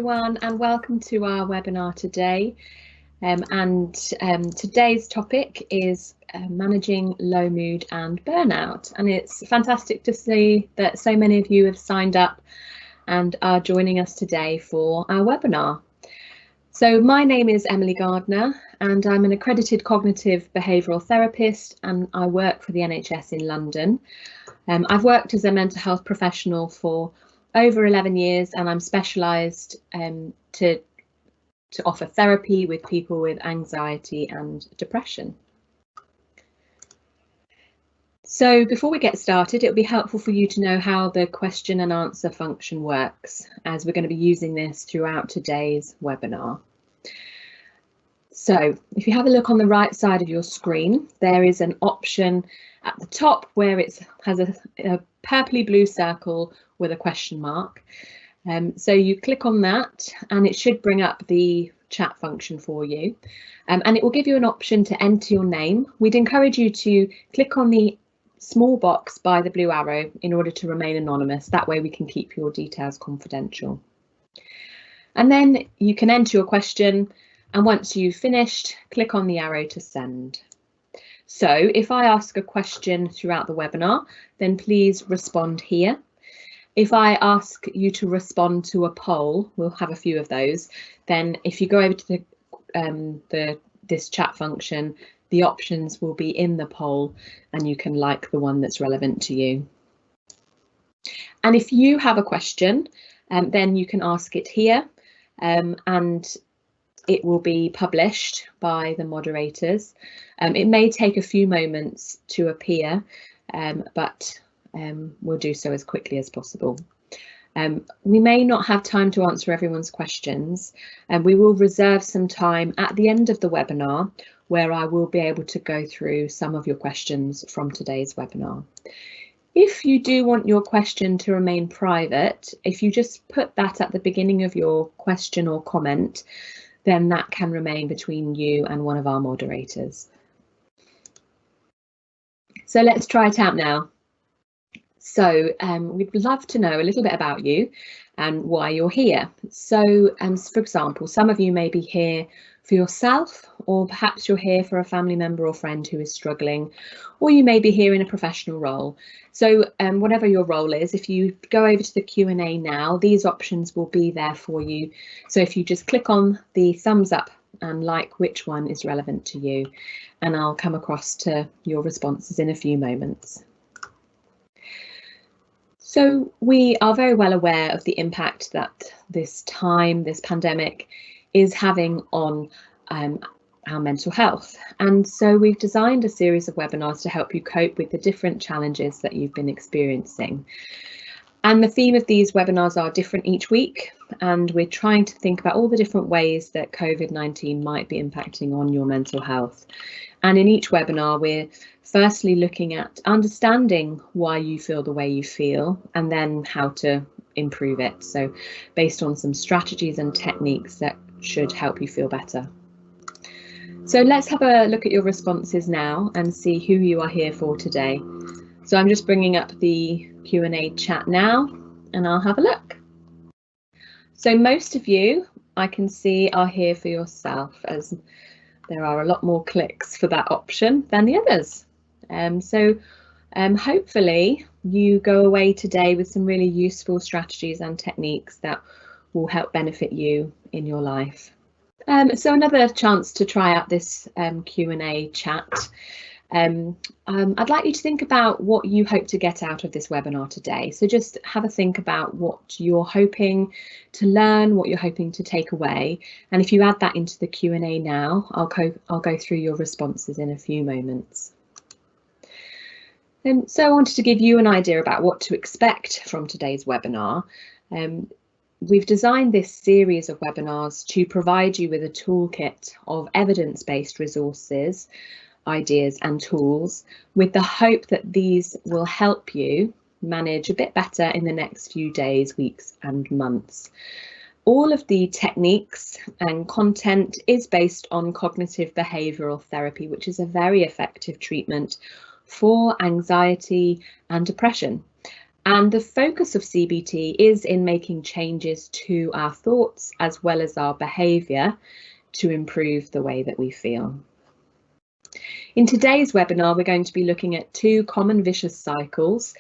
everyone, and welcome to our webinar today. Today's topic is managing low mood and burnout, and it's fantastic to see that so many of you have signed up and are joining us today for our webinar. So my name is Emily Gardner and I'm an accredited cognitive behavioural therapist, and I work for the NHS in London. I've worked as a mental health professional for over 11 years, and I'm specialised to offer therapy with people with anxiety and depression. So before we get started, it would be helpful for you to know how the question and answer function works, as we're going to be using this throughout today's webinar. So if you have a look on the right side of your screen, there is an option at the top where it has a purpley blue circle with a question mark. So you click on that and it should bring up the chat function for you, and it will give you an option to enter your name. We'd encourage you to click on the small box by the blue arrow in order to remain anonymous. That way we can keep your details confidential. And then you can enter your question, and once you've finished, click on the arrow to send. So if I ask a question throughout the webinar, then please respond here. If I ask you to respond to a poll, we'll have a few of those, then if you go over to this chat function, the options will be in the poll and you can like the one that's relevant to you. And if you have a question, then you can ask it here, and it will be published by the moderators. It may take a few moments to appear, but we'll do so as quickly as possible. We may not have time to answer everyone's questions, and we will reserve some time at the end of the webinar where I will be able to go through some of your questions from today's webinar. If you do want your question to remain private, if you just put that at the beginning of your question or comment, then that can remain between you and one of our moderators. So let's try it out now. So we'd love to know a little bit about you and why you're here. So for example, some of you may be here for yourself, or perhaps you're here for a family member or friend who is struggling, or you may be here in a professional role. So whatever your role is, if you go over to the Q&A now, these options will be there for you. So if you just click on the thumbs up and like which one is relevant to you, and I'll come across to your responses in a few moments. So we are very well aware of the impact that this pandemic is having on our mental health. And so we've designed a series of webinars to help you cope with the different challenges that you've been experiencing. And the theme of these webinars are different each week, and we're trying to think about all the different ways that COVID-19 might be impacting on your mental health. And in each webinar, we're firstly looking at understanding why you feel the way you feel, and then how to improve it. So based on some strategies and techniques that should help you feel better. So let's have a look at your responses now and see who you are here for today. So I'm just bringing up the Q&A chat now, and I'll have a look. So most of you, I can see, are here for yourself, as there are a lot more clicks for that option than the others. Hopefully you go away today with some really useful strategies and techniques that will help benefit you in your life. So another chance to try out this Q&A chat. I'd like you to think about what you hope to get out of this webinar today. So just have a think about what you're hoping to learn, what you're hoping to take away. And if you add that into the Q&A now, I'll go through your responses in a few moments. So I wanted to give you an idea about what to expect from today's webinar. We've designed this series of webinars to provide you with a toolkit of evidence-based resources, ideas and tools, with the hope that these will help you manage a bit better in the next few days, weeks and months. All of the techniques and content is based on cognitive behavioural therapy, which is a very effective treatment for anxiety and depression. And the focus of CBT is in making changes to our thoughts as well as our behaviour to improve the way that we feel. In today's webinar, we're going to be looking at 2 common vicious cycles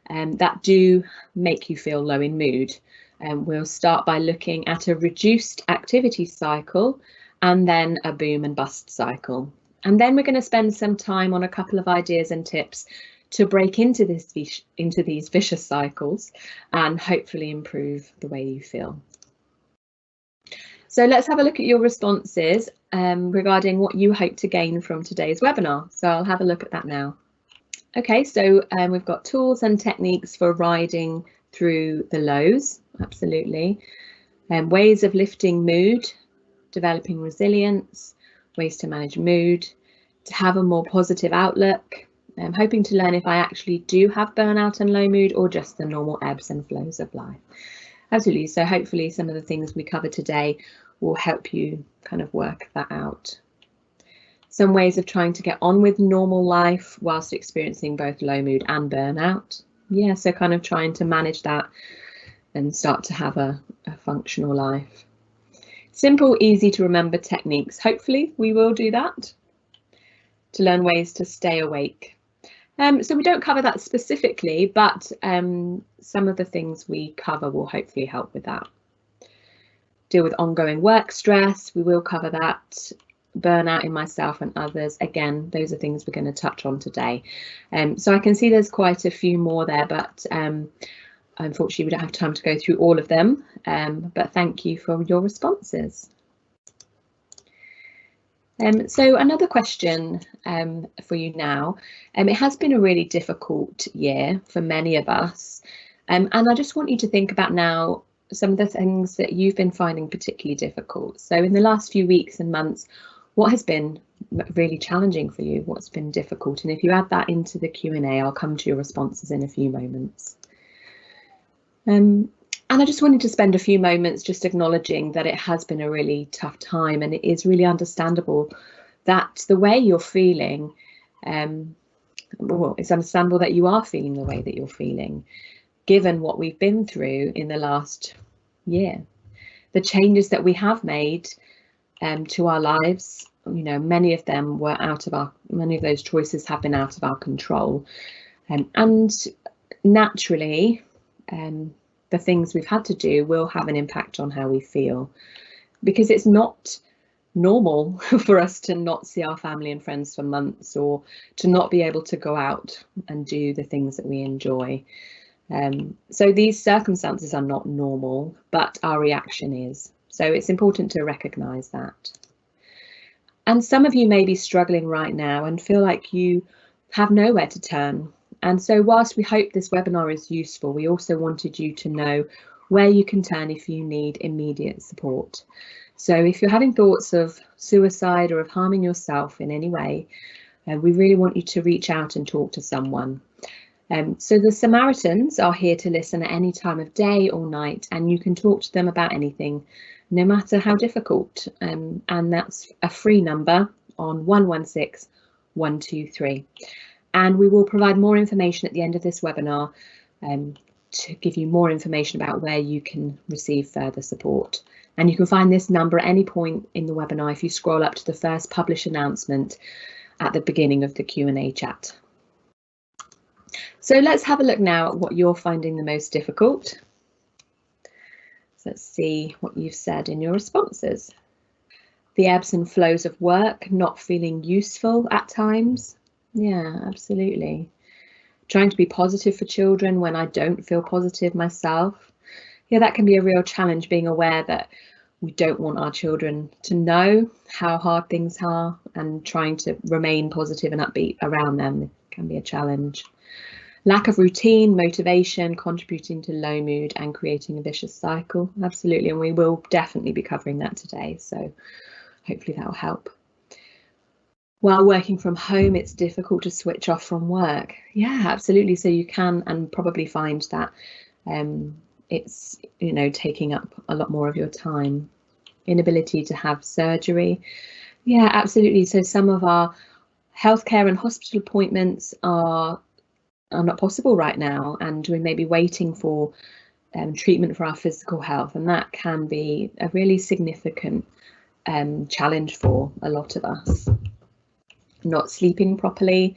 that do make you feel low in mood. We'll start by looking at a reduced activity cycle and then a boom and bust cycle. And then we're going to spend some time on a couple of ideas and tips to break into these vicious cycles and hopefully improve the way you feel. So let's have a look at your responses regarding what you hope to gain from today's webinar. So I'll have a look at that now. Okay, so we've got tools and techniques for riding through the lows, absolutely. Ways of lifting mood, developing resilience, ways to manage mood, to have a more positive outlook. I'm hoping to learn if I actually do have burnout and low mood or just the normal ebbs and flows of life. Absolutely, so hopefully some of the things we cover today will help you kind of work that out. Some ways of trying to get on with normal life whilst experiencing both low mood and burnout. Yeah, so kind of trying to manage that and start to have a functional life. Simple, easy to remember techniques. Hopefully we will do that. To learn ways to stay awake. So we don't cover that specifically, but some of the things we cover will hopefully help with that. Deal with ongoing work stress. We will cover that. Burnout in myself and others. Again, those are things we're going to touch on today. So I can see there's quite a few more there, but unfortunately we don't have time to go through all of them. But thank you for your responses. So another question for you now. It has been a really difficult year for many of us, and I just want you to think about now some of the things that you've been finding particularly difficult. So in the last few weeks and months, what has been really challenging for you? What's been difficult? And if you add that into the Q&A, I'll come to your responses in a few moments. And I just wanted to spend a few moments just acknowledging that it has been a really tough time, and it is really understandable that the way you're feeling, well, it's understandable that you are feeling the way that you're feeling, given what we've been through in the last year. The changes that we have made to our lives, you know, many of those choices have been out of our control. And naturally, the things we've had to do will have an impact on how we feel, because it's not normal for us to not see our family and friends for months, or to not be able to go out and do the things that we enjoy. So these circumstances are not normal, but our reaction is. So it's important to recognise that. And some of you may be struggling right now and feel like you have nowhere to turn. And so whilst we hope this webinar is useful, we also wanted you to know where you can turn if you need immediate support. So if you're having thoughts of suicide or of harming yourself in any way, we really want you to reach out and talk to someone. So the Samaritans are here to listen at any time of day or night, and you can talk to them about anything, no matter how difficult. And that's a free number on 116 123. And we will provide more information at the end of this webinar to give you more information about where you can receive further support. And you can find this number at any point in the webinar if you scroll up to the first published announcement at the beginning of the Q&A chat. So let's have a look now at what you're finding the most difficult. So let's see what you've said in your responses. The ebbs and flows of work, not feeling useful at times. Yeah, absolutely. Trying to be positive for children when I don't feel positive myself. Yeah, that can be a real challenge, being aware that we don't want our children to know how hard things are, and trying to remain positive and upbeat around them can be a challenge. Lack of routine, motivation, contributing to low mood and creating a vicious cycle. Absolutely, and we will definitely be covering that today, so hopefully that will help. While working from home, it's difficult to switch off from work. Yeah, absolutely. So you can and probably find that it's, you know, taking up a lot more of your time. Inability to have surgery. Yeah, absolutely. So some of our healthcare and hospital appointments are are not possible right now, and we may be waiting for treatment for our physical health, and that can be a really significant challenge for a lot of us. Not sleeping properly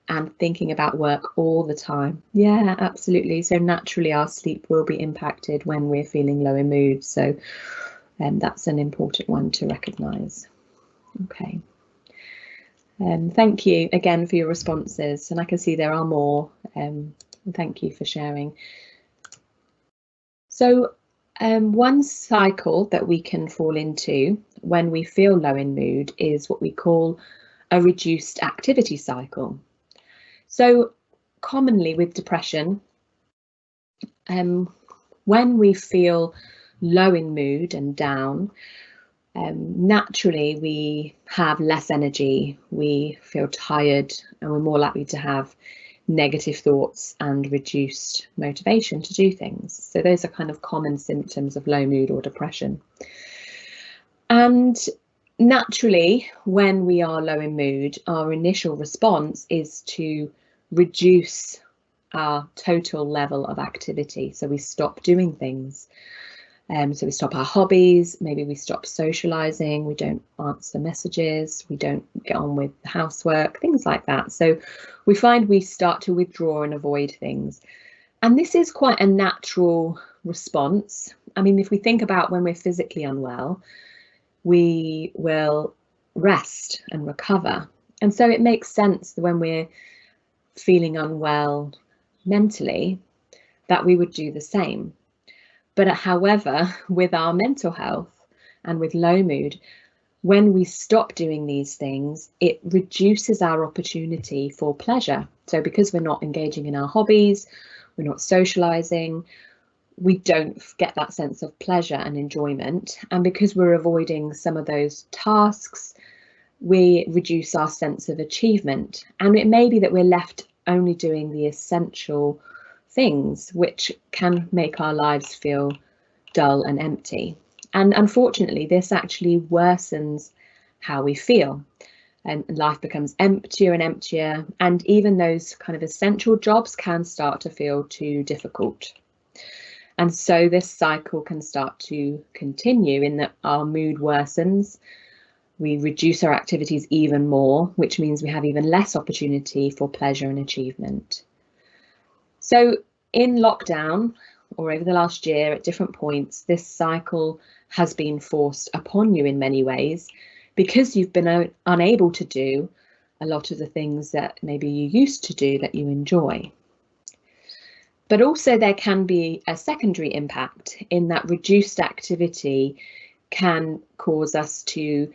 and thinking about work all the time. Yeah, absolutely. So naturally our sleep will be impacted when we're feeling low in mood. So that's an important one to recognise. Okay. Thank you again for your responses, and I can see there are more. Thank you for sharing. So one cycle that we can fall into when we feel low in mood is what we call a reduced activity cycle. So commonly with depression, when we feel low in mood and down, naturally we have less energy, we feel tired, and we're more likely to have negative thoughts and reduced motivation to do things. So those are kind of common symptoms of low mood or depression. And naturally, when we are low in mood, our initial response is to reduce our total level of activity. So we stop doing things. So we stop our hobbies, maybe we stop socialising, we don't answer messages, we don't get on with housework, things like that. So we find we start to withdraw and avoid things. And this is quite a natural response. I mean, if we think about when we're physically unwell, we will rest and recover. And so it makes sense that when we're feeling unwell mentally, that we would do the same. But however, with our mental health and with low mood, when we stop doing these things, it reduces our opportunity for pleasure. So because we're not engaging in our hobbies, we're not socializing, we don't get that sense of pleasure and enjoyment. And because we're avoiding some of those tasks, we reduce our sense of achievement. And it may be that we're left only doing the essential things, which can make our lives feel dull and empty. And unfortunately, this actually worsens how we feel, and life becomes emptier and emptier, and even those kind of essential jobs can start to feel too difficult. And so this cycle can start to continue in that our mood worsens, we reduce our activities even more, which means we have even less opportunity for pleasure and achievement. So in lockdown, or over the last year at different points, this cycle has been forced upon you in many ways because you've been unable to do a lot of the things that maybe you used to do that you enjoy. But also there can be a secondary impact in that reduced activity can cause us to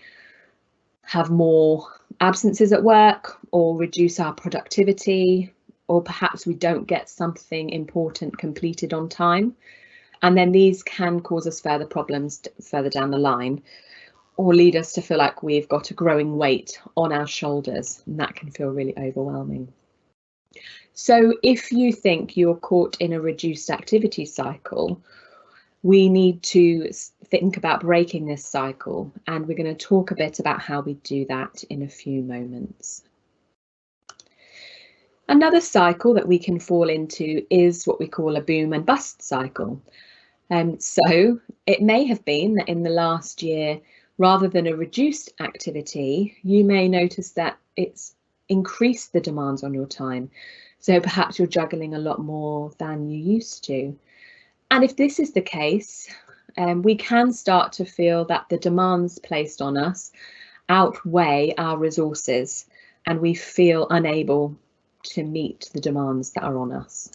have more absences at work or reduce our productivity, or perhaps we don't get something important completed on time. And then these can cause us further problems further down the line, or lead us to feel like we've got a growing weight on our shoulders, and that can feel really overwhelming. So if you think you're caught in a reduced activity cycle, we need to think about breaking this cycle, and we're going to talk a bit about how we do that in a few moments. Another cycle that we can fall into is what we call a boom and bust cycle. So it may have been that in the last year, rather than a reduced activity, you may notice that it's increased the demands on your time. So perhaps you're juggling a lot more than you used to. And if this is the case, we can start to feel that the demands placed on us outweigh our resources, and we feel unable to meet the demands that are on us.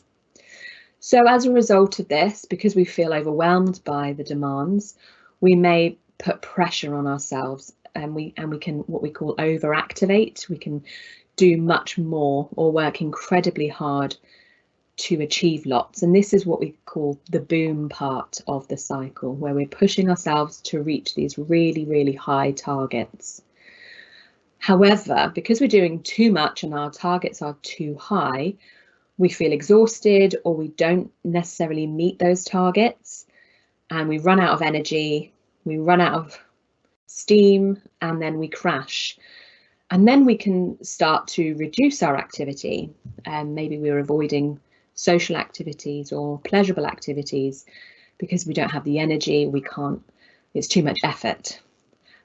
So as a result of this, because we feel overwhelmed by the demands, we may put pressure on ourselves, and we can what we call overactivate. We can do much more or work incredibly hard to achieve lots. And this is what we call the boom part of the cycle, where we're pushing ourselves to reach these really, really high targets. However, because we're doing too much and our targets are too high, we feel exhausted, or we don't necessarily meet those targets, and we run out of energy, we run out of steam, and then we crash. And then we can start to reduce our activity. Maybe we're avoiding social activities or pleasurable activities because we don't have the energy, we can't, it's too much effort.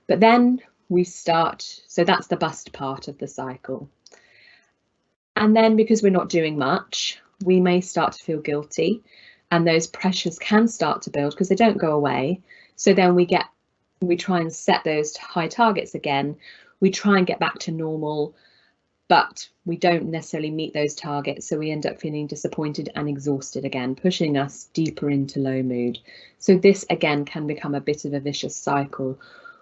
But then we start, so that's the bust part of the cycle. And then because we're not doing much, we may start to feel guilty, and those pressures can start to build because they don't go away. So then we try and set those high targets again. We try and get back to normal, but we don't necessarily meet those targets. So we end up feeling disappointed and exhausted again, pushing us deeper into low mood. So this again can become a bit of a vicious cycle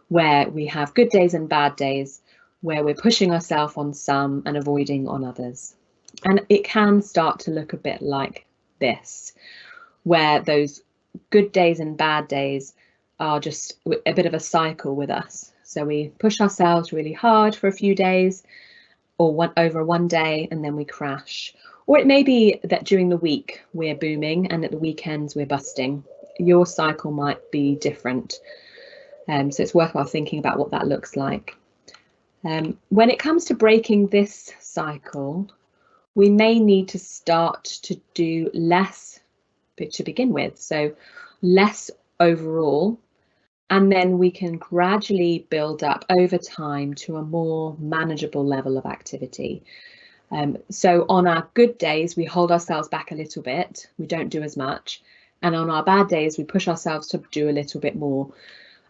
where we have good days and bad days, where we're pushing ourselves on some and avoiding on others. And it can start to look a bit like this, where those good days and bad days are just a bit of a cycle with us. So we push ourselves really hard for a few days or over one day, and then we crash. Or it may be that during the week we're booming and at the weekends we're busting. Your cycle might be different. So it's worthwhile thinking about what that looks like. When it comes to breaking this cycle, we may need to start to do less to begin with. So less overall. And then we can gradually build up over time to a more manageable level of activity. So on our good days, we hold ourselves back a little bit, we don't do as much. And on our bad days, we push ourselves to do a little bit more.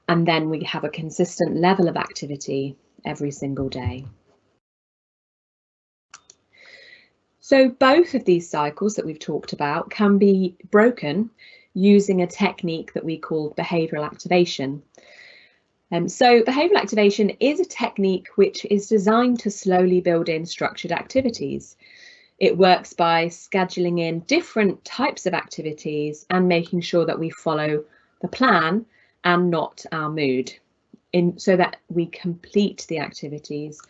And then we have a consistent level of activity every single day. So both of these cycles that we've talked about can be broken using a technique that we call behavioural activation. So behavioural activation is a technique which is designed to slowly build in structured activities. It works by scheduling in different types of activities and making sure that we follow the plan and not our mood, so that we complete the activities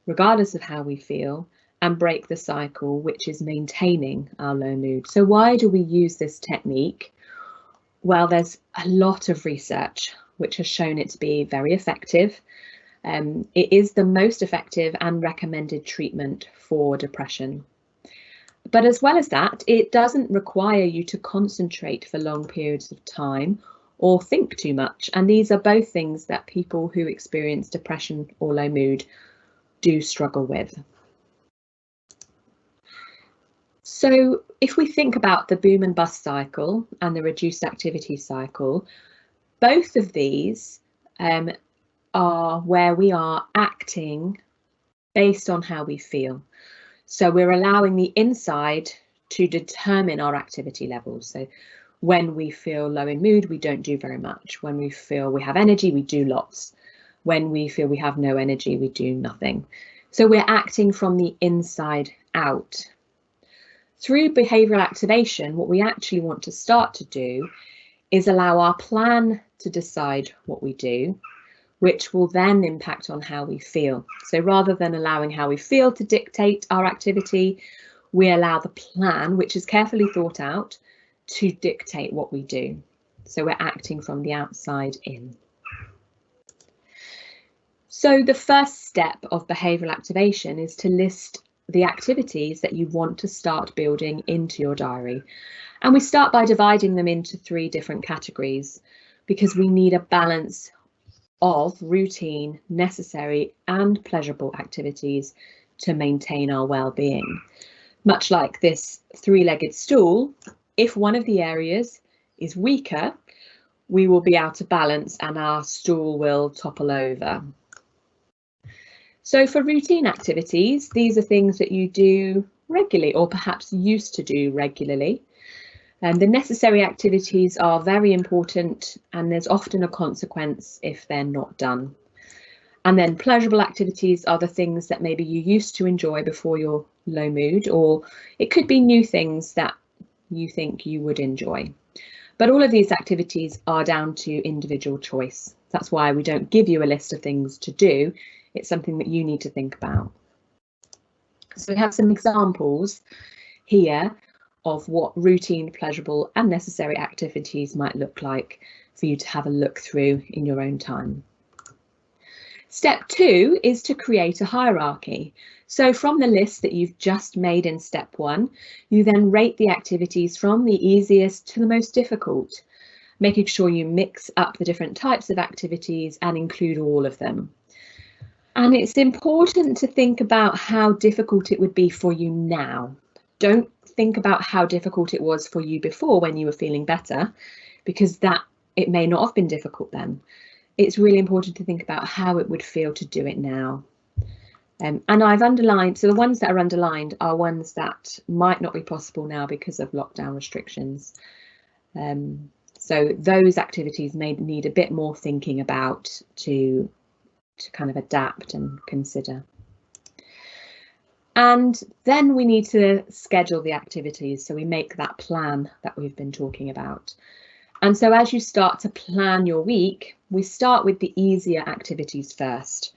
regardless of how we feel and break the cycle, which is maintaining our low mood. So why do we use this technique? Well, there's a lot of research which has shown it to be very effective. It is the most effective and recommended treatment for depression. But as well as that, it doesn't require you to concentrate for long periods of time or think too much. And these are both things that people who experience depression or low mood do struggle with. So if we think about the boom and bust cycle and the reduced activity cycle, both of these are where we are acting based on how we feel. So we're allowing the inside to determine our activity levels. So when we feel low in mood, we don't do very much. When we feel we have energy, we do lots. When we feel we have no energy, we do nothing. So we're acting from the inside out. Through behavioural activation, what we actually want to start to do is allow our plan to decide what we do, which will then impact on how we feel. So rather than allowing how we feel to dictate our activity, we allow the plan, which is carefully thought out, to dictate what we do. So we're acting from the outside in. So the first step of behavioural activation is to list the activities that you want to start building into your diary. And we start by dividing them into 3 different categories, because we need a balance of routine, necessary and pleasurable activities to maintain our well-being. Much like this 3-legged stool, if one of the areas is weaker, we will be out of balance and our stool will topple over. So for routine activities, these are things that you do regularly or perhaps used to do regularly. And the necessary activities are very important, and there's often a consequence if they're not done. And then pleasurable activities are the things that maybe you used to enjoy before your low mood, or it could be new things that you think you would enjoy. But all of these activities are down to individual choice. That's why we don't give you a list of things to do. It's something that you need to think about. So we have some examples here of what routine, pleasurable and necessary activities might look like for you to have a look through in your own time. Step 2 is to create a hierarchy. So from the list that you've just made in step 1, you then rate the activities from the easiest to the most difficult, making sure you mix up the different types of activities and include all of them. And it's important to think about how difficult it would be for you now. Don't think about how difficult it was for you before when you were feeling better, because it may not have been difficult then. It's really important to think about how it would feel to do it now. And I've underlined, so the ones that are underlined are ones that might not be possible now because of lockdown restrictions. So those activities may need a bit more thinking about to kind of adapt and consider. And then we need to schedule the activities, so we make that plan that we've been talking about. And so as you start to plan your week, we start with the easier activities first.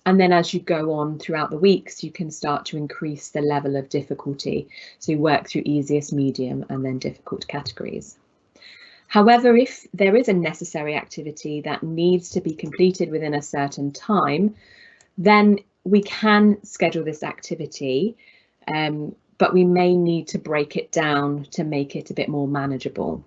And then as you go on throughout the weeks, you can start to increase the level of difficulty. So you work through easiest, medium, and then difficult categories. However, if there is a necessary activity that needs to be completed within a certain time, then we can schedule this activity, but we may need to break it down to make it a bit more manageable.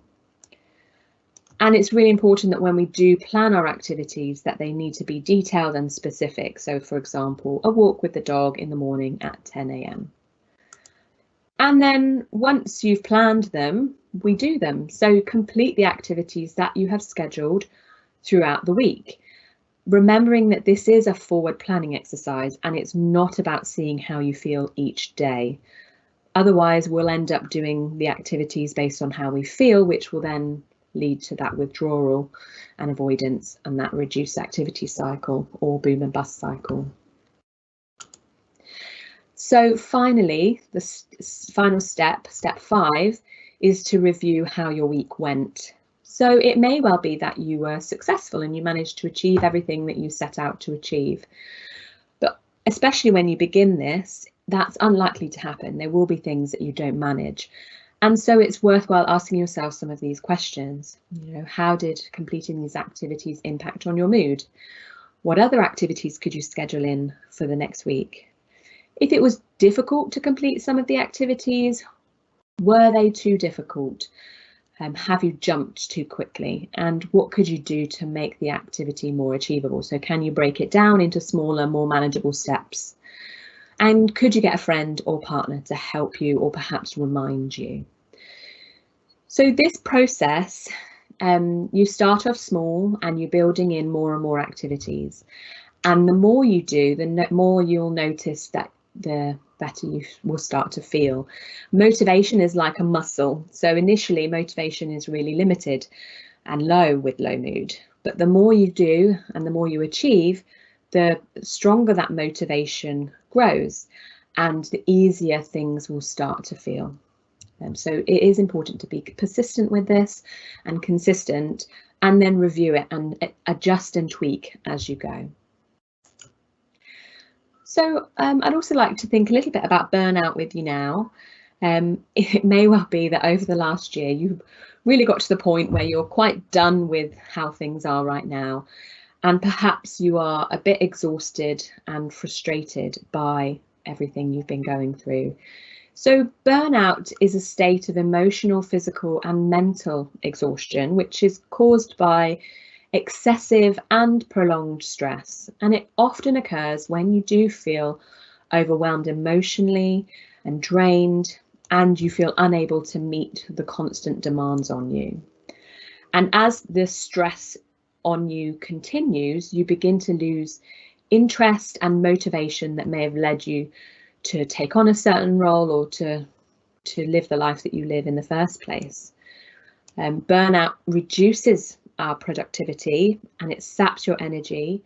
And it's really important that when we do plan our activities that they need to be detailed and specific. So, for example, a walk with the dog in the morning at 10 a.m. And then once you've planned them, we do them. So complete the activities that you have scheduled throughout the week, remembering that this is a forward planning exercise and it's not about seeing how you feel each day. Otherwise, we'll end up doing the activities based on how we feel, which will then lead to that withdrawal and avoidance and that reduced activity cycle or boom and bust cycle. So finally, the final step, step 5, is to review how your week went. So it may well be that you were successful and you managed to achieve everything that you set out to achieve. But especially when you begin this, that's unlikely to happen. There will be things that you don't manage. And so it's worthwhile asking yourself some of these questions. How did completing these activities impact on your mood? What other activities could you schedule in for the next week? If it was difficult to complete some of the activities, were they too difficult? Have you jumped too quickly? And what could you do to make the activity more achievable? So can you break it down into smaller, more manageable steps? And could you get a friend or partner to help you or perhaps remind you? So this process, you start off small and you're building in more and more activities. And the more you do, the more you'll notice that the better you will start to feel. Motivation is like a muscle. So initially motivation is really limited and low with low mood. But the more you do and the more you achieve, the stronger that motivation grows and the easier things will start to feel. So it is important to be persistent with this and consistent, and then review it and adjust and tweak as you go. So I'd also like to think a little bit about burnout with you now. It may well be that over the last year you've really got to the point where you're quite done with how things are right now, and perhaps you are a bit exhausted and frustrated by everything you've been going through. So burnout is a state of emotional, physical and mental exhaustion, which is caused by excessive and prolonged stress. And it often occurs when you do feel overwhelmed emotionally and drained, and you feel unable to meet the constant demands on you. And as the stress on you continues, you begin to lose interest and motivation that may have led you to take on a certain role or to live the life that you live in the first place. Burnout reduces our productivity and it saps your energy,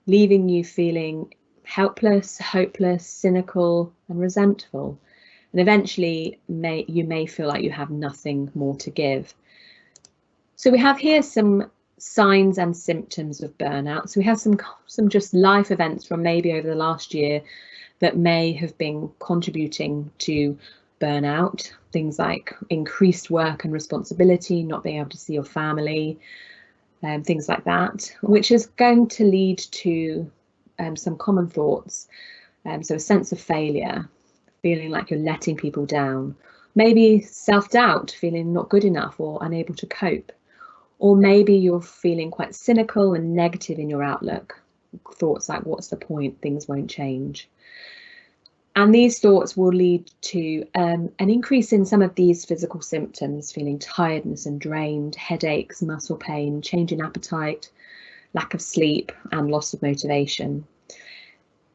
leaving you feeling helpless, hopeless, cynical and resentful. And eventually you may feel like you have nothing more to give. So we have here some signs and symptoms of burnout. So we have some just life events from maybe over the last year that may have been contributing to burnout. Things like increased work and responsibility, not being able to see your family, things like that, which is going to lead to some common thoughts. So a sense of failure, feeling like you're letting people down, maybe self-doubt, feeling not good enough or unable to cope, or maybe you're feeling quite cynical and negative in your outlook, thoughts like, what's the point, things won't change. And these thoughts will lead to an increase in some of these physical symptoms, feeling tiredness and drained, headaches, muscle pain, change in appetite, lack of sleep, and loss of motivation.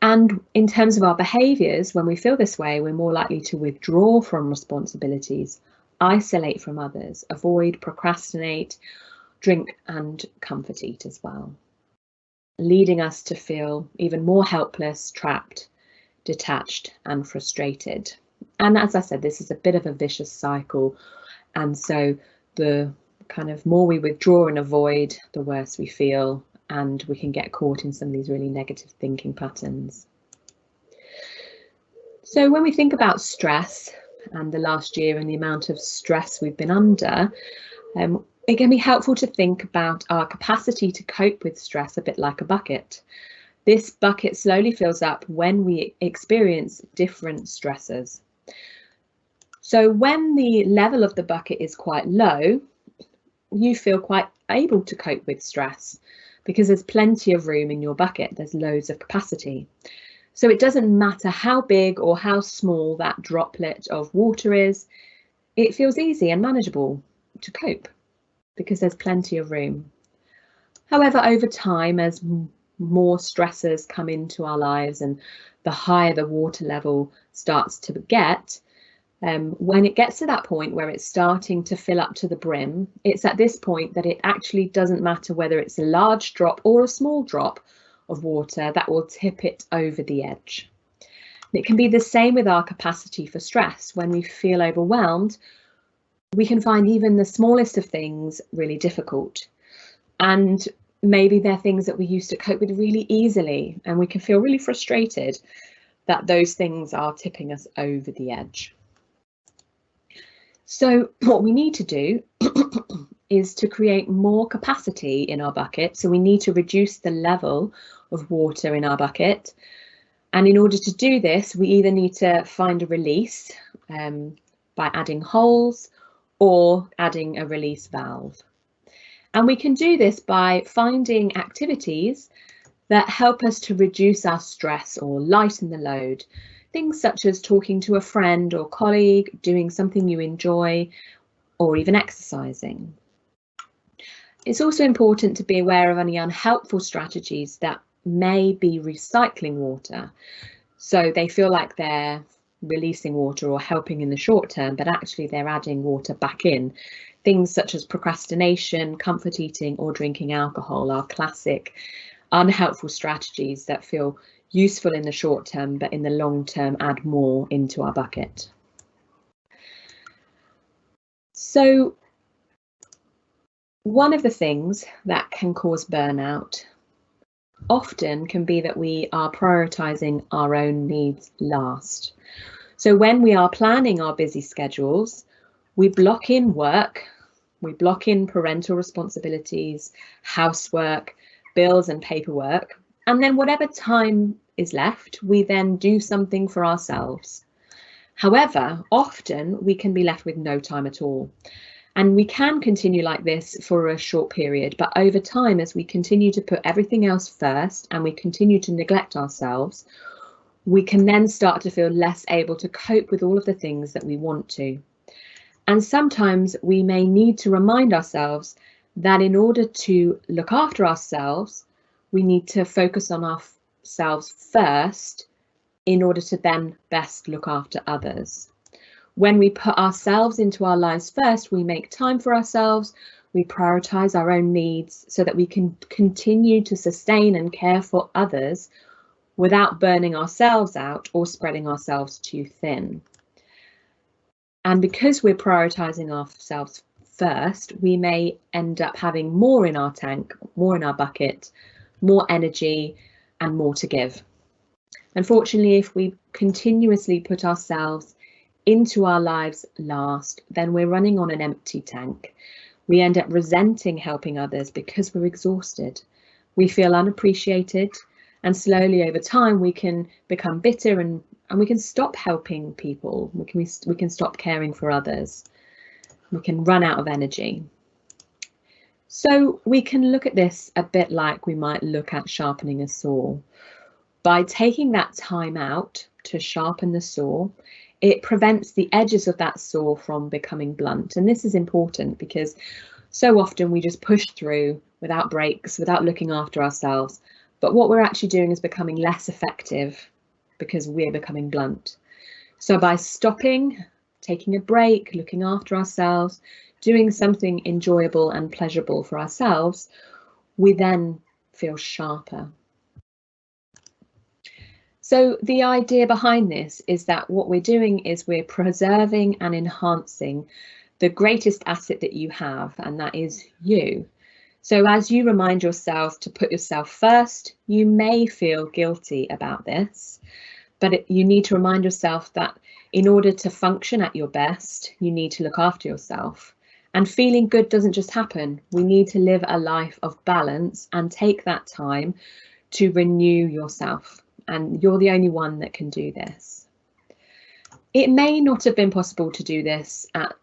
And in terms of our behaviours, when we feel this way, we're more likely to withdraw from responsibilities, isolate from others, avoid, procrastinate, drink and comfort eat as well, leading us to feel even more helpless, trapped, detached and frustrated. And as I said, this is a bit of a vicious cycle, and so the kind of more we withdraw and avoid, the worse we feel, and we can get caught in some of these really negative thinking patterns. So when we think about stress and the last year and the amount of stress we've been under, it can be helpful to think about our capacity to cope with stress a bit like a bucket. This bucket slowly fills up when we experience different stressors. So when the level of the bucket is quite low, you feel quite able to cope with stress because there's plenty of room in your bucket, there's loads of capacity. So it doesn't matter how big or how small that droplet of water is, it feels easy and manageable to cope because there's plenty of room. However, over time, as more stressors come into our lives and the higher the water level starts to get, when it gets to that point where it's starting to fill up to the brim, it's at this point that it actually doesn't matter whether it's a large drop or a small drop of water that will tip it over the edge. It can be the same with our capacity for stress. When we feel overwhelmed, we can find even the smallest of things really difficult. And maybe they're things that we used to cope with really easily, and we can feel really frustrated that those things are tipping us over the edge. So what we need to do is to create more capacity in our bucket. So we need to reduce the level of water in our bucket. And in order to do this, we either need to find a release by adding holes or adding a release valve. And we can do this by finding activities that help us to reduce our stress or lighten the load. Things such as talking to a friend or colleague, doing something you enjoy, or even exercising. It's also important to be aware of any unhelpful strategies that may be recycling water. So they feel like they're releasing water or helping in the short term, but actually they're adding water back in. Things such as procrastination, comfort eating, or drinking alcohol are classic unhelpful strategies that feel useful in the short term, but in the long term add more into our bucket. So one of the things that can cause burnout often can be that we are prioritising our own needs last. So when we are planning our busy schedules, we block in work, we block in parental responsibilities, housework, bills and paperwork, and then whatever time is left, we then do something for ourselves. However, often we can be left with no time at all. And we can continue like this for a short period, but over time, as we continue to put everything else first and we continue to neglect ourselves, we can then start to feel less able to cope with all of the things that we want to. And sometimes we may need to remind ourselves that in order to look after ourselves, we need to focus on ourselves first in order to then best look after others. When we put ourselves into our lives first, we make time for ourselves, we prioritise our own needs so that we can continue to sustain and care for others without burning ourselves out or spreading ourselves too thin. And because we're prioritising ourselves first, we may end up having more in our tank, more in our bucket, more energy and more to give. Unfortunately, if we continuously put ourselves into our lives last, then we're running on an empty tank. We end up resenting helping others because we're exhausted. We feel unappreciated And slowly over time, we can become bitter and we can stop helping people. We can stop caring for others. We can run out of energy. So we can look at this a bit like we might look at sharpening a saw. By taking that time out to sharpen the saw, it prevents the edges of that saw from becoming blunt. And this is important because so often we just push through without breaks, without looking after ourselves. But what we're actually doing is becoming less effective because we're becoming blunt. So by stopping, taking a break, looking after ourselves, doing something enjoyable and pleasurable for ourselves, we then feel sharper. So the idea behind this is that what we're doing is we're preserving and enhancing the greatest asset that you have, and that is you. So as you remind yourself to put yourself first, you may feel guilty about this, but you need to remind yourself that in order to function at your best, you need to look after yourself. And feeling good doesn't just happen. We need to live a life of balance and take that time to renew yourself. And you're the only one that can do this. It may not have been possible to do this at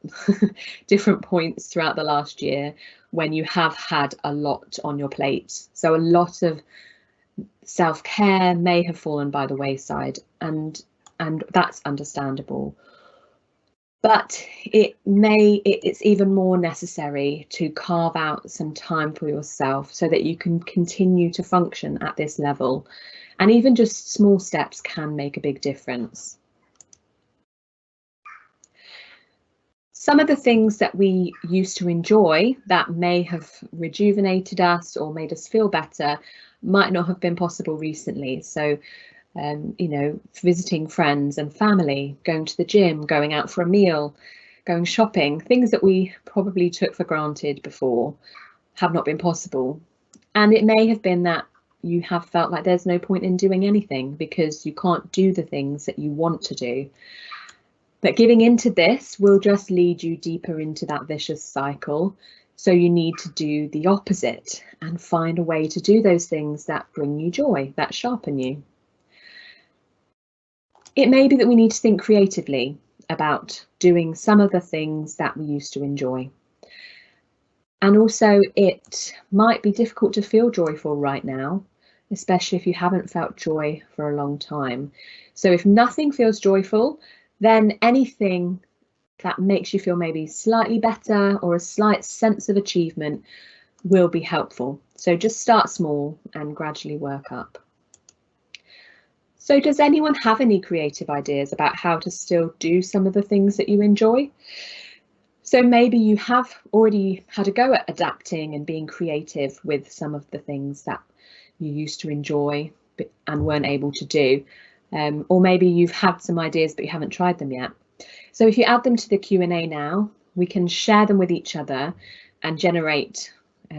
different points throughout the last year when you have had a lot on your plate. So a lot of self-care may have fallen by the wayside, and that's understandable. But it's even more necessary to carve out some time for yourself so that you can continue to function at this level. And even just small steps can make a big difference. Some of the things that we used to enjoy that may have rejuvenated us or made us feel better might not have been possible recently. So, you know, visiting friends and family, going to the gym, going out for a meal, going shopping, things that we probably took for granted before have not been possible. And it may have been that you have felt like there's no point in doing anything because you can't do the things that you want to do. But giving into this will just lead you deeper into that vicious cycle. So you need to do the opposite and find a way to do those things that bring you joy, that sharpen you. It may be that we need to think creatively about doing some of the things that we used to enjoy. And also it might be difficult to feel joyful right now, especially if you haven't felt joy for a long time. So if nothing feels joyful, then anything that makes you feel maybe slightly better or a slight sense of achievement will be helpful. So just start small and gradually work up. So does anyone have any creative ideas about how to still do some of the things that you enjoy? So maybe you have already had a go at adapting and being creative with some of the things that you used to enjoy and weren't able to do. Or maybe you've had some ideas but you haven't tried them yet. So if you add them to the Q&A now, we can share them with each other and generate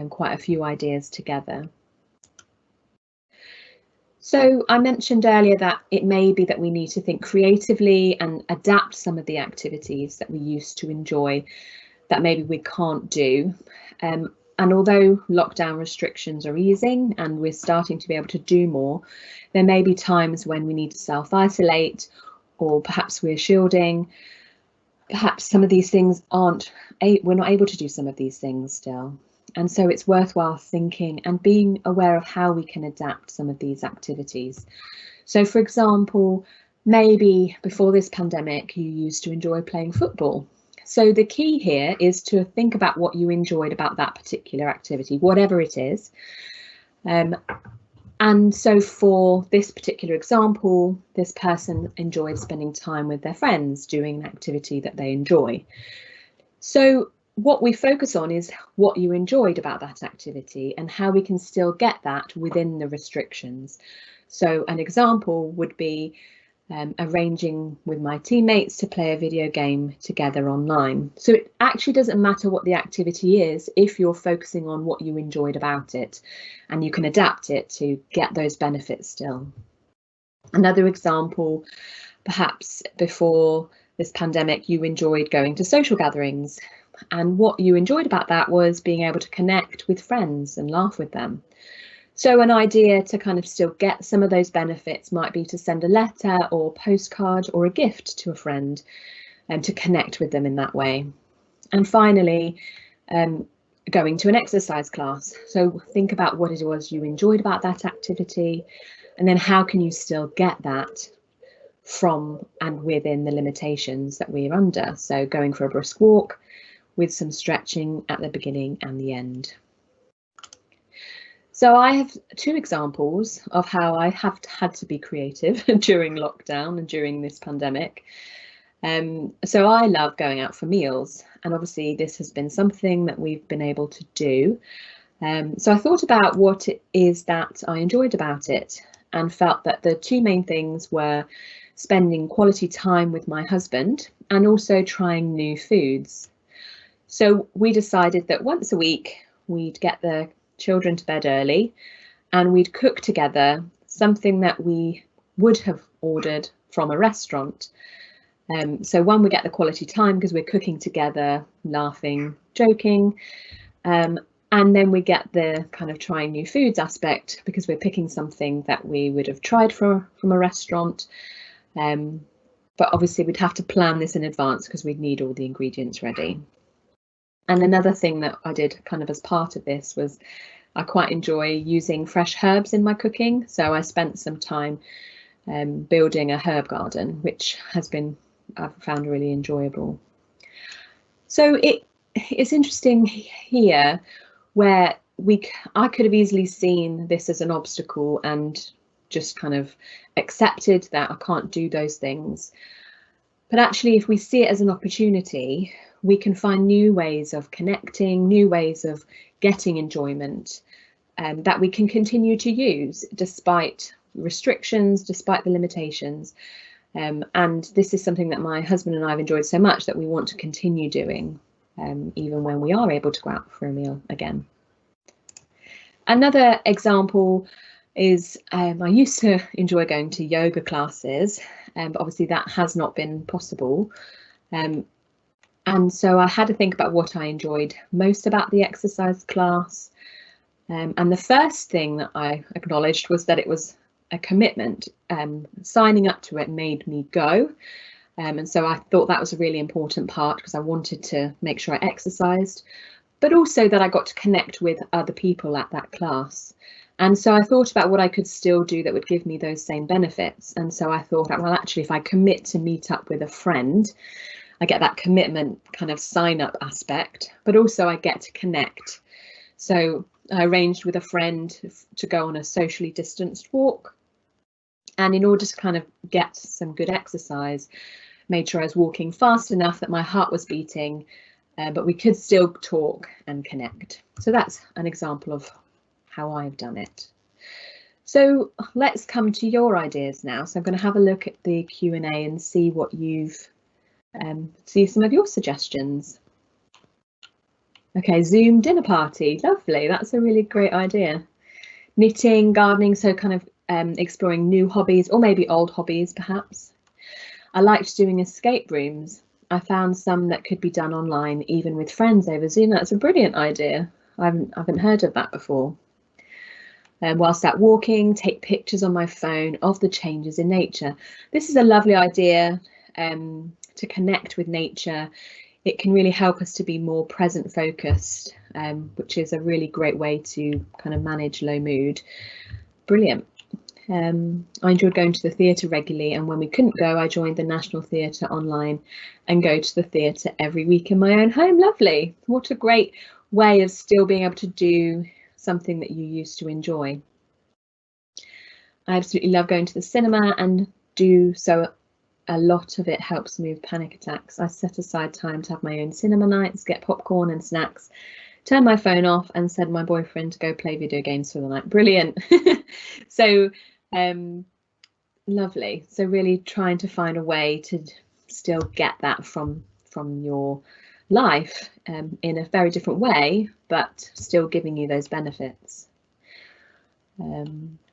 quite a few ideas together. So I mentioned earlier that it may be that we need to think creatively and adapt some of the activities that we used to enjoy that maybe we can't do. And although lockdown restrictions are easing and we're starting to be able to do more, there may be times when we need to self-isolate, or perhaps we're shielding. Perhaps some of these things we're not able to do some of these things still. And so it's worthwhile thinking and being aware of how we can adapt some of these activities. So for example, maybe before this pandemic, you used to enjoy playing football. So the key here is to think about what you enjoyed about that particular activity, whatever it is. And so for this particular example, this person enjoyed spending time with their friends, doing an activity that they enjoy. So what we focus on is what you enjoyed about that activity and how we can still get that within the restrictions. So an example would be arranging with my teammates to play a video game together online. So it actually doesn't matter what the activity is if you're focusing on what you enjoyed about it, and you can adapt it to get those benefits still. Another example, perhaps before this pandemic, you enjoyed going to social gatherings. And what you enjoyed about that was being able to connect with friends and laugh with them. So an idea to kind of still get some of those benefits might be to send a letter or postcard or a gift to a friend and to connect with them in that way. And finally, going to an exercise class. So think about what it was you enjoyed about that activity, and then how can you still get that from and within the limitations that we're under. So going for a brisk walk with some stretching at the beginning and the end. So I have two examples of how I have had to be creative during lockdown and during this pandemic. So I love going out for meals, and obviously this has been something that we've been able to do. So I thought about what it is that I enjoyed about it, and felt that the two main things were spending quality time with my husband and also trying new foods. So we decided that once a week we'd get the children to bed early and we'd cook together something that we would have ordered from a restaurant. So one, we get the quality time because we're cooking together, laughing, joking, and then we get the kind of trying new foods aspect because we're picking something that we would have tried from a restaurant, but obviously we'd have to plan this in advance because we'd need all the ingredients ready. And another thing that I did kind of as part of this was I quite enjoy using fresh herbs in my cooking. So I spent some time building a herb garden, which I've found really enjoyable. So it's interesting here where I could have easily seen this as an obstacle and just kind of accepted that I can't do those things. But actually, if we see it as an opportunity, we can find new ways of connecting, new ways of getting enjoyment that we can continue to use despite restrictions, despite the limitations. And this is something that my husband and I have enjoyed so much that we want to continue doing, even when we are able to go out for a meal again. Another example is I used to enjoy going to yoga classes, but obviously that has not been possible. And so I had to think about what I enjoyed most about the exercise class. And the first thing that I acknowledged was that it was a commitment. Signing up to it made me go. And so I thought that was a really important part because I wanted to make sure I exercised, but also that I got to connect with other people at that class. And so I thought about what I could still do that would give me those same benefits. And so I thought, well, actually, if I commit to meet up with a friend, I get that commitment kind of sign up aspect, but also I get to connect. So I arranged with a friend to go on a socially distanced walk. And in order to kind of get some good exercise, made sure I was walking fast enough that my heart was beating, but we could still talk and connect. So that's an example of how I've done it. So let's come to your ideas now. So I'm going to have a look at the Q&A and see what you've see some of your suggestions. Okay, Zoom dinner party, lovely. That's a really great idea. Knitting, gardening, so kind of exploring new hobbies or maybe old hobbies perhaps. I liked doing escape rooms. I found some that could be done online, even with friends over Zoom. That's a brilliant idea. I haven't heard of that before. Whilst out walking, take pictures on my phone of the changes in nature. This is a lovely idea to connect with nature. It can really help us to be more present focused, which is a really great way to kind of manage low mood. Brilliant. I enjoyed going to the theatre regularly, and when we couldn't go, I joined the National Theatre online and go to the theatre every week in my own home. Lovely. What a great way of still being able to do something that you used to enjoy. I absolutely love going to the cinema and do so. A lot of it helps move panic attacks. I set aside time to have my own cinema nights, get popcorn and snacks, turn my phone off and send my boyfriend to go play video games for the night. Brilliant. So lovely. So really trying to find a way to still get that from your life in a very different way, but still giving you those benefits.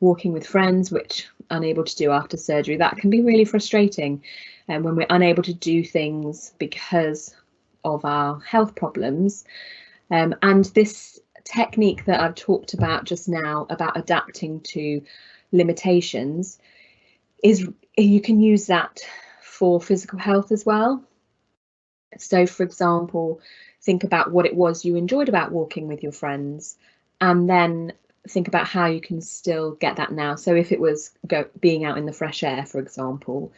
Walking with friends, which unable to do after surgery, that can be really frustrating. And when we're unable to do things because of our health problems, and this technique that I've talked about just now about adapting to limitations is you can use that for physical health as well. So, for example, think about what it was you enjoyed about walking with your friends, and then think about how you can still get that now. So if it was being out in the fresh air, for example,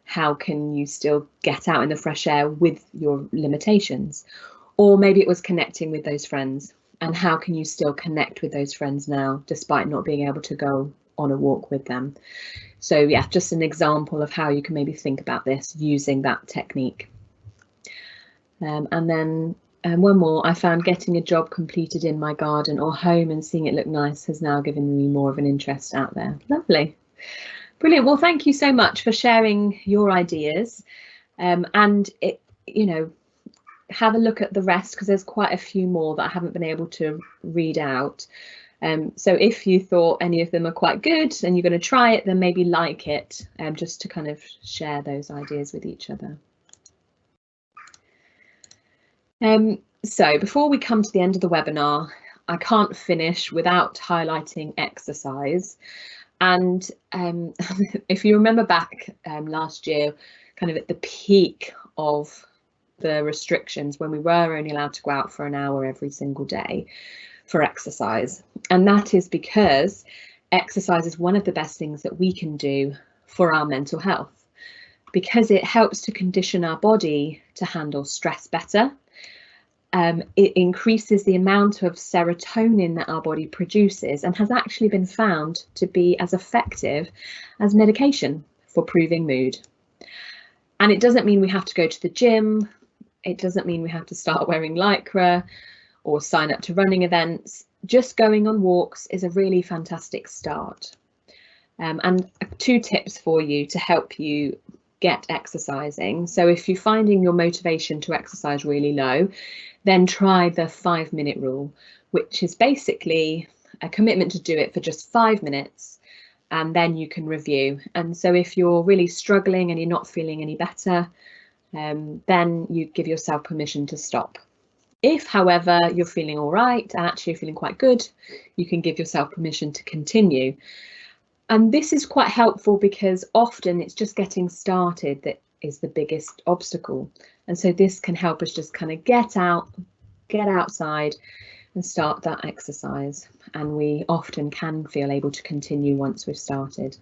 how can you still get out in the fresh air with your limitations? Or maybe it was connecting with those friends, and how can you still connect with those friends now despite not being able to go on a walk with them? So yeah, just an example of how you can maybe think about this using that technique. And then one more, I found getting a job completed in my garden or home and seeing it look nice has now given me more of an interest out there. Lovely. Brilliant. Well, thank you so much for sharing your ideas. And have a look at the rest, because there's quite a few more that I haven't been able to read out. So if you thought any of them are quite good and you're going to try it, then maybe like it, just to kind of share those ideas with each other. So before we come to the end of the webinar, I can't finish without highlighting exercise. And if you remember back last year, kind of at the peak of the restrictions, when we were only allowed to go out for an hour every single day for exercise. And that is because exercise is one of the best things that we can do for our mental health, because it helps to condition our body to handle stress better. It increases the amount of serotonin that our body produces, and has actually been found to be as effective as medication for improving mood. And it doesn't mean we have to go to the gym. It doesn't mean we have to start wearing lycra or sign up to running events. Just going on walks is a really fantastic start. And 2 tips for you to help you get exercising. So if you're finding your motivation to exercise really low, then try the 5-minute rule, which is basically a commitment to do it for just 5 minutes, and then you can review. And so if you're really struggling and you're not feeling any better, then you give yourself permission to stop. If, however, you're feeling all right and actually feeling quite good, you can give yourself permission to continue. And this is quite helpful because often it's just getting started that is the biggest obstacle. And so this can help us just kind of get outside and start that exercise. And we often can feel able to continue once we've started.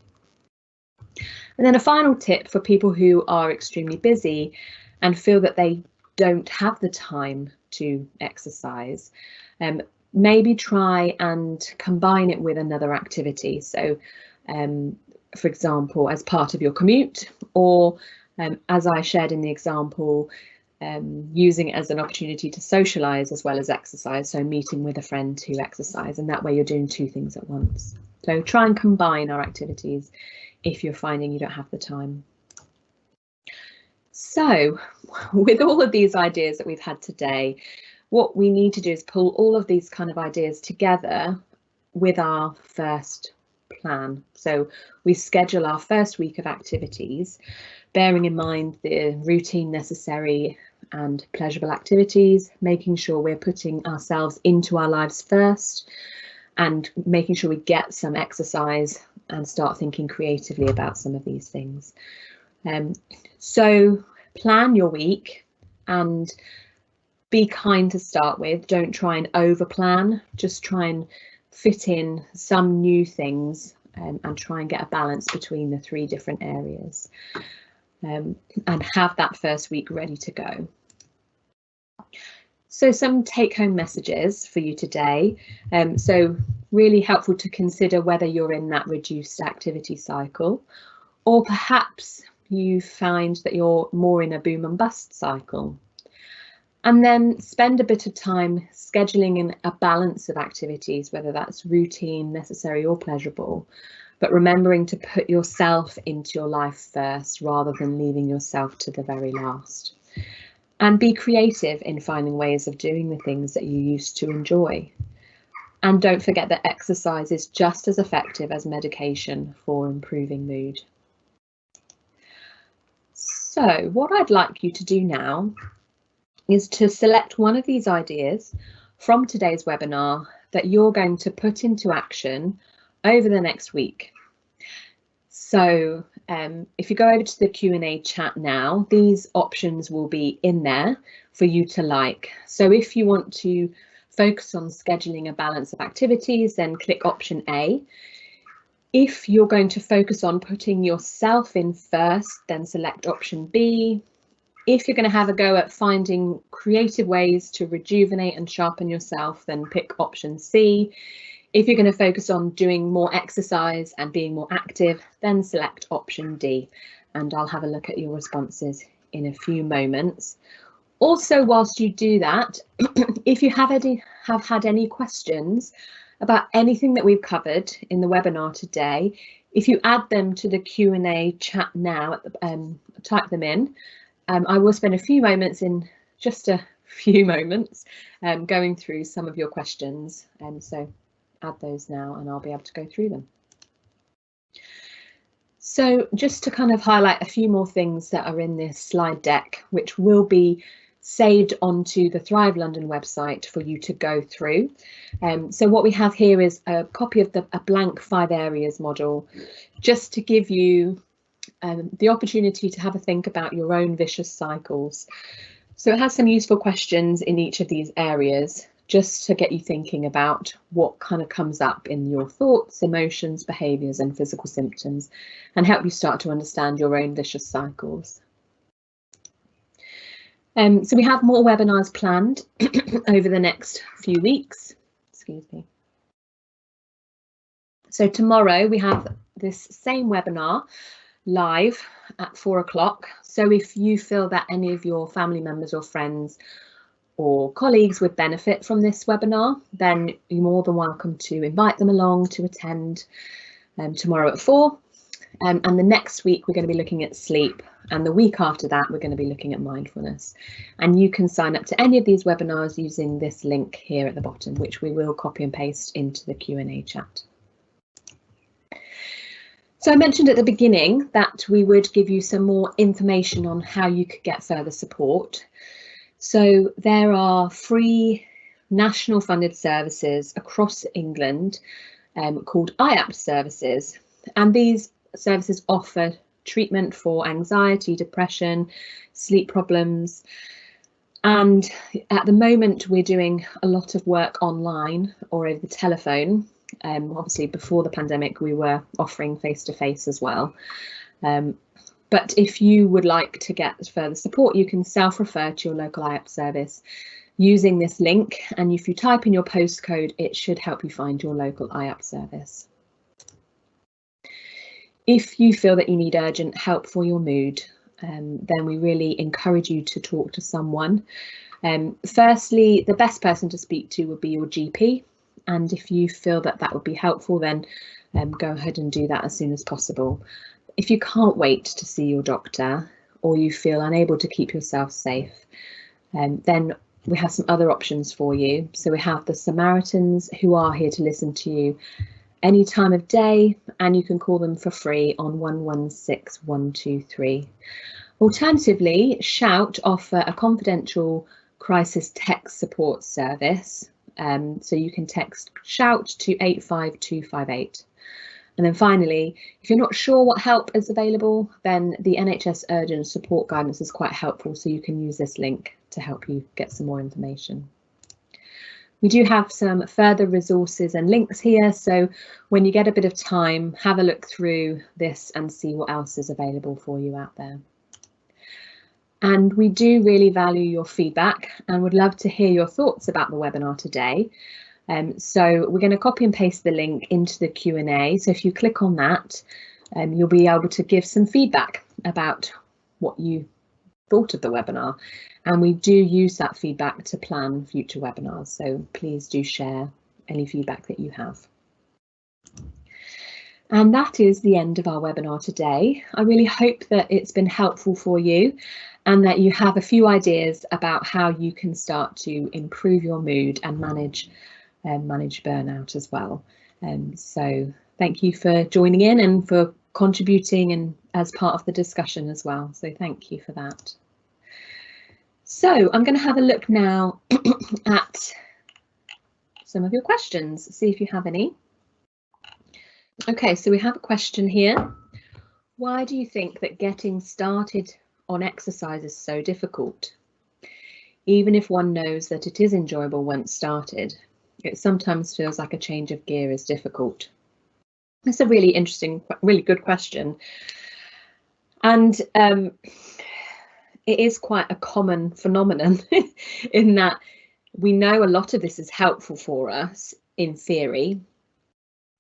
And then a final tip for people who are extremely busy and feel that they don't have the time to exercise, maybe try and combine it with another activity. So for example, as part of your commute, or as I shared in the example, using it as an opportunity to socialise as well as exercise, so meeting with a friend to exercise, and that way you're doing 2 things at once. So try and combine our activities if you're finding you don't have the time. So with all of these ideas that we've had today, what we need to do is pull all of these kind of ideas together with our first plan. So we schedule our first week of activities, bearing in mind the routine necessary and pleasurable activities, making sure we're putting ourselves into our lives first, and making sure we get some exercise and start thinking creatively about some of these things. So plan your week and be kind to start with. Don't try and over plan, just try and fit in some new things and try and get a balance between the 3 different areas, and have that first week ready to go. So some take-home messages for you today. So really helpful to consider whether you're in that reduced activity cycle, or perhaps you find that you're more in a boom and bust cycle. And then spend a bit of time scheduling in a balance of activities, whether that's routine, necessary or pleasurable, but remembering to put yourself into your life first rather than leaving yourself to the very last. And be creative in finding ways of doing the things that you used to enjoy. And don't forget that exercise is just as effective as medication for improving mood. So what I'd like you to do now is to select one of these ideas from today's webinar that you're going to put into action over the next week. So if you go over to the Q&A chat now, these options will be in there for you to like. So if you want to focus on scheduling a balance of activities, then click option A. If you're going to focus on putting yourself in first, then select option B. If you're going to have a go at finding creative ways to rejuvenate and sharpen yourself, then pick option C. If you're going to focus on doing more exercise and being more active, then select option D. And I'll have a look at your responses in a few moments. Also, whilst you do that, if you have had any questions about anything that we've covered in the webinar today, if you add them to the Q&A chat now, type them in. I will spend a few moments going through some of your questions. So add those now and I'll be able to go through them. So just to kind of highlight a few more things that are in this slide deck, which will be saved onto the Thrive London website for you to go through. So what we have here is a copy of a blank 5 areas model, just to give you the opportunity to have a think about your own vicious cycles. So it has some useful questions in each of these areas, just to get you thinking about what kind of comes up in your thoughts, emotions, behaviours and physical symptoms, and help you start to understand your own vicious cycles. So we have more webinars planned over the next few weeks. Excuse me. So tomorrow we have this same webinar live at 4 o'clock. So if you feel that any of your family members or friends or colleagues would benefit from this webinar, then you're more than welcome to invite them along to attend tomorrow at 4. And the next week we're going to be looking at sleep, and the week after that we're going to be looking at mindfulness. And you can sign up to any of these webinars using this link here at the bottom, which we will copy and paste into the Q&A chat. So I mentioned at the beginning that we would give you some more information on how you could get further support. So there are free national funded services across England called IAPT services, and these services offer treatment for anxiety, depression, sleep problems. And at the moment we're doing a lot of work online or over the telephone. Obviously before the pandemic we were offering face-to-face as well. But if you would like to get further support, you can self-refer to your local IAPT service using this link, and if you type in your postcode it should help you find your local IAPT service. If you feel that you need urgent help for your mood, then we really encourage you to talk to someone. Firstly, the best person to speak to would be your GP, and if you feel that that would be helpful, then go ahead and do that as soon as possible. If you can't wait to see your doctor, or you feel unable to keep yourself safe, then we have some other options for you. So we have the Samaritans, who are here to listen to you any time of day, and you can call them for free on 116 123. Alternatively, Shout offer a confidential crisis text support service. So you can text Shout to 85258. And then finally, if you're not sure what help is available, then the NHS Urgent Support Guidance is quite helpful, so you can use this link to help you get some more information. We do have some further resources and links here, so when you get a bit of time, have a look through this and see what else is available for you out there. And we do really value your feedback and would love to hear your thoughts about the webinar today. So we're going to copy and paste the link into the Q&A. So if you click on that, you'll be able to give some feedback about what you thought of the webinar. And we do use that feedback to plan future webinars. So please do share any feedback that you have. And that is the end of our webinar today. I really hope that it's been helpful for you and that you have a few ideas about how you can start to improve your mood and manage burnout as well. So thank you for joining in and for contributing and as part of the discussion as well. So thank you for that. So I'm going to have a look now at some of your questions, see if you have any. Okay, so we have a question here. Why do you think that getting started on exercise is so difficult? Even if one knows that it is enjoyable once started, it sometimes feels like a change of gear is difficult. It's a really interesting, really good question. And it is quite a common phenomenon in that we know a lot of this is helpful for us in theory.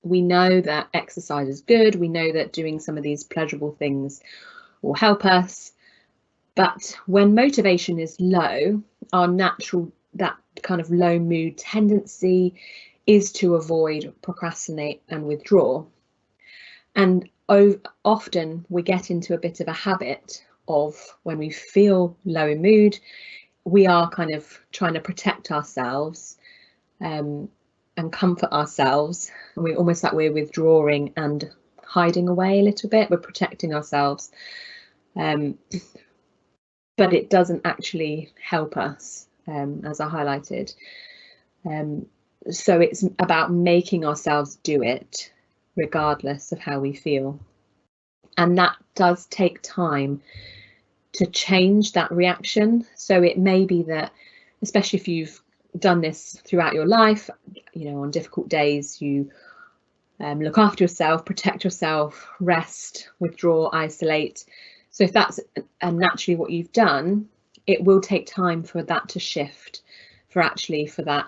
We know that exercise is good. We know that doing some of these pleasurable things will help us. But when motivation is low, our natural, that kind of low mood tendency is to avoid, procrastinate and withdraw. And often we get into a bit of a habit of, when we feel low in mood, we are kind of trying to protect ourselves and comfort ourselves. And we're almost like we're withdrawing and hiding away a little bit. We're protecting ourselves. But it doesn't actually help us, as I highlighted. So it's about making ourselves do it, regardless of how we feel. And that does take time to change that reaction. So it may be that, especially if you've done this throughout your life, you know, on difficult days, you look after yourself, protect yourself, rest, withdraw, isolate. So if that's naturally what you've done, it will take time for that to shift, for that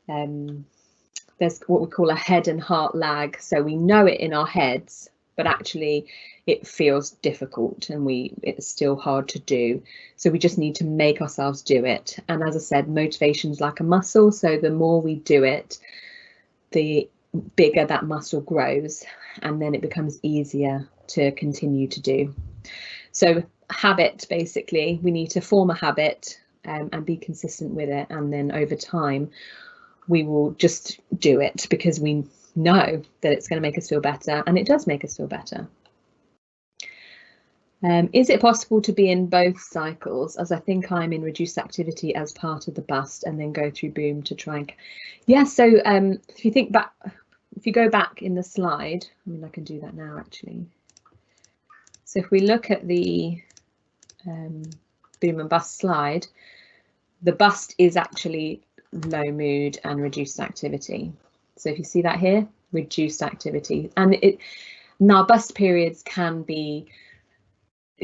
there's what we call a head and heart lag. So we know it in our heads, but actually it feels difficult and it's still hard to do. So we just need to make ourselves do it. And as I said, motivation is like a muscle. So the more we do it, the bigger that muscle grows, and then it becomes easier to continue to do. So habit, basically, we need to form a habit and be consistent with it. And then over time, we will just do it because we know that it's going to make us feel better, and it does make us feel better. Is it possible to be in both cycles, as I think I'm in reduced activity as part of the bust and then go through boom to try and... Yeah, so if you think back, if you go back in the slide, I mean, I can do that now actually. So if we look at the boom and bust slide, the bust is actually low mood and reduced activity. So if you see that here, reduced activity, and now bust periods can be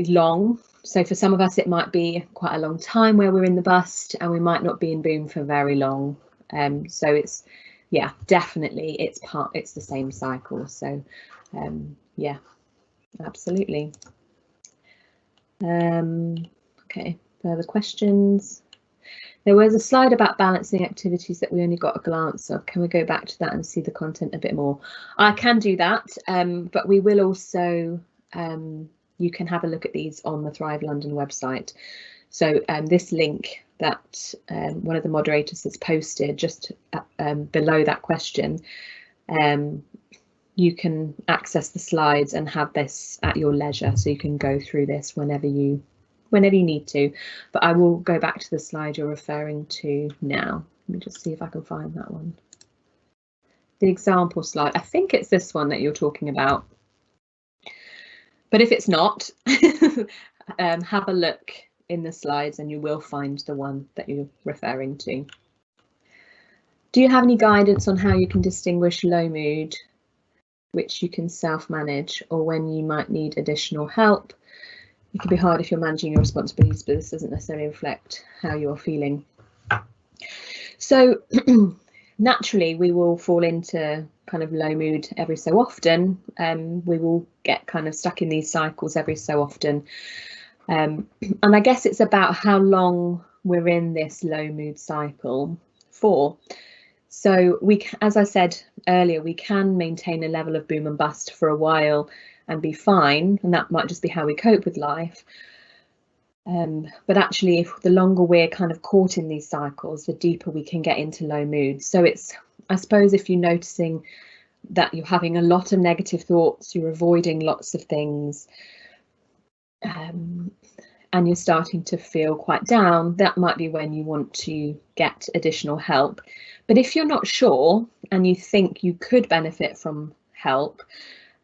long. So for some of us, it might be quite a long time where we're in the bust, and we might not be in boom for very long. So it's, yeah, definitely it's the same cycle. So yeah, absolutely. Okay, further questions. There was a slide about balancing activities that we only got a glance of. Can we go back to that and see the content a bit more? I can do that, but we will also, you can have a look at these on the Thrive London website. So this link that one of the moderators has posted just below that question, you can access the slides and have this at your leisure, so you can go through this whenever you need to. But I will go back to the slide you're referring to now. Let me just see if I can find that one. The example slide, I think it's this one that you're talking about. But if it's not, have a look in the slides and you will find the one that you're referring to. Do you have any guidance on how you can distinguish low mood, which you can self-manage, or when you might need additional help? It can be hard if you're managing your responsibilities, but this doesn't necessarily reflect how you're feeling. So naturally, we will fall into kind of low mood every so often. We will get kind of stuck in these cycles every so often. And I guess it's about how long we're in this low mood cycle for. So as I said earlier, we can maintain a level of boom and bust for a while and be fine, and that might just be how we cope with life. But actually, if the longer we're kind of caught in these cycles, the deeper we can get into low mood. So it's, I suppose, if you're noticing that you're having a lot of negative thoughts, you're avoiding lots of things, and you're starting to feel quite down, that might be when you want to get additional help. But if you're not sure and you think you could benefit from help,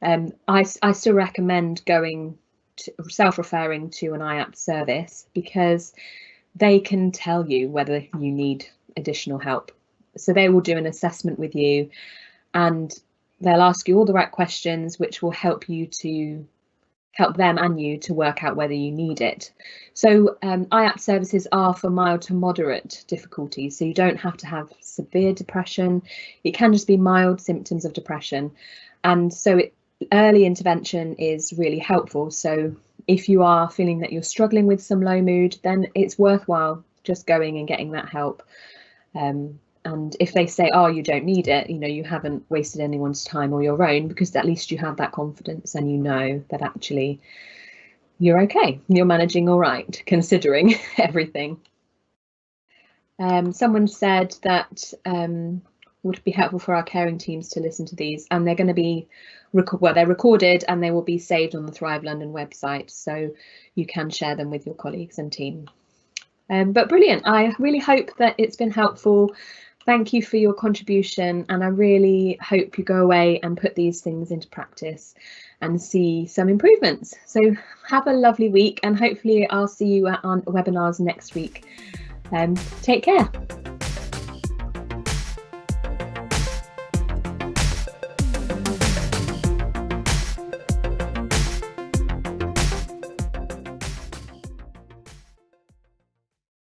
I still recommend going to self-referring to an IAPT service, because they can tell you whether you need additional help. So they will do an assessment with you and they'll ask you all the right questions, which will help them and you to work out whether you need it. So IAPT services are for mild to moderate difficulties, so you don't have to have severe depression. It can just be mild symptoms of depression, and so early intervention is really helpful. So if you are feeling that you're struggling with some low mood, then it's worthwhile just going and getting that help. And if they say, oh, you don't need it, you haven't wasted anyone's time or your own, because at least you have that confidence and you know that actually you're okay, you're managing all right, considering everything. Someone said that would be helpful for our caring teams to listen to these, and they're going to be they're recorded and they will be saved on the Thrive London website, so you can share them with your colleagues and team. But brilliant, I really hope that it's been helpful. Thank you for your contribution, and I really hope you go away and put these things into practice and see some improvements. So have a lovely week, and hopefully I'll see you on webinars next week. Take care.